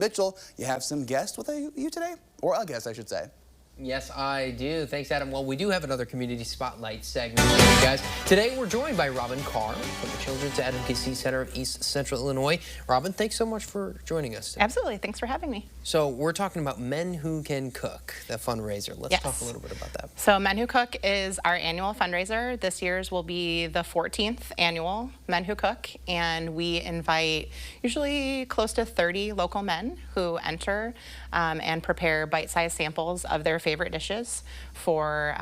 Mitchell, you have some guests with you today? Or a guest, I should say. Yes, I do. Thanks, Adam. Well, we do have another Community Spotlight segment for you guys. Today, we're joined by Robyn Carr from the Children's Advocacy Center of East Central Illinois. Robyn, thanks so much for joining us today. Absolutely. Thanks for having me. So we're talking about Men Who Can Cook, that fundraiser. Let's talk a little bit about that. So Men Who Cook is our annual fundraiser. This year's will be the 14th annual Men Who Cook, and we invite usually close to 30 local men who enter and prepare bite-sized samples of their favorite dishes for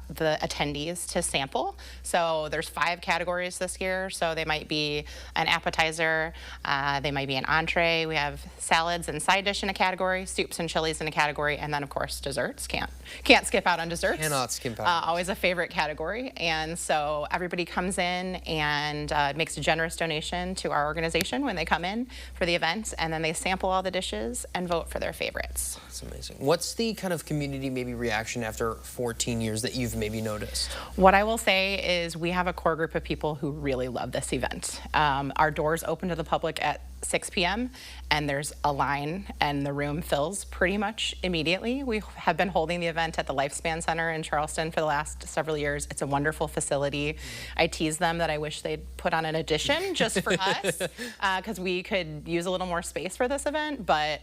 the attendees to sample. So there's 5 categories this year. So they might be an appetizer, they might be an entree. We have salads and side dish in a category, soups and chilies in a category, and then of course desserts. Can't skip out on desserts. Cannot skip out. Always a favorite category. And so everybody comes in and makes a generous donation to our organization when they come in for the event, and then they sample all the dishes and vote for their favorites. That's amazing. What's the kind of community maybe reaction after 14 years that you've maybe noticed? What I will say is we have a core group of people who really love this event. Our doors open to the public at 6 p.m. and there's a line and the room fills pretty much immediately. We have been holding the event at the Lifespan Center in Charleston for the last several years. It's a wonderful facility. I tease them that I wish they'd put on an addition just for us because we could use a little more space for this event, but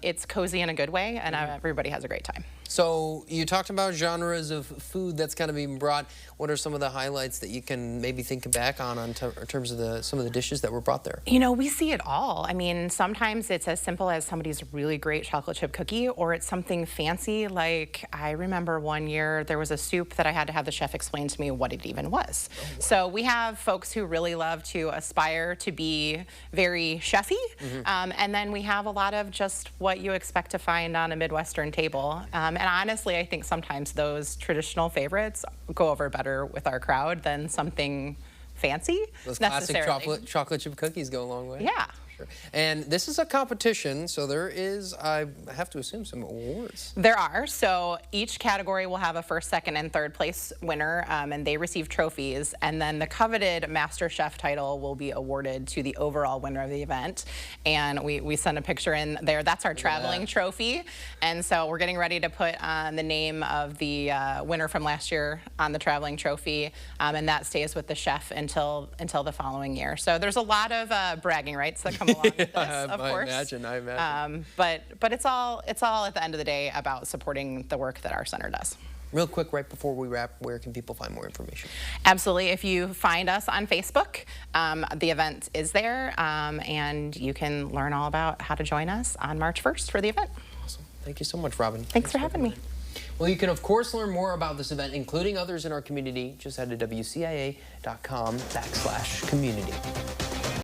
it's cozy in a good way, and everybody has a great time. So you talked about genres of food that's kind of being brought. What are some of the highlights that you can maybe think back on in terms of some of the dishes that were brought there? You know, we see it all. I mean, sometimes it's as simple as somebody's really great chocolate chip cookie, or it's something fancy. Like, I remember one year there was a soup that I had to have the chef explain to me what it even was. Oh, wow. So we have folks who really love to aspire to be very chefy, and then we have a lot of just what you expect to find on a Midwestern table. And honestly, I think sometimes those traditional favorites go over better with our crowd than something fancy. Those classic chocolate chip cookies go a long way. Yeah. Sure. And this is a competition, so there is, I have to assume, some awards. There are. So each category will have a first, second, and third place winner, and they receive trophies. And then the coveted Master Chef title will be awarded to the overall winner of the event. And we send a picture in there. That's our traveling trophy. And so we're getting ready to put the name of the winner from last year on the traveling trophy, and that stays with the chef until the following year. So there's a lot of bragging rights that come along with this, of course. I imagine. But it's all at the end of the day about supporting the work that our center does. Real quick, right before we wrap, where can people find more information? Absolutely. If you find us on Facebook, the event is there, and you can learn all about how to join us on March 1st for the event. Awesome. Thank you so much, Robyn. Thanks for having me. Well, you can, of course, learn more about this event, including others in our community. Just head to WCIA.com/community.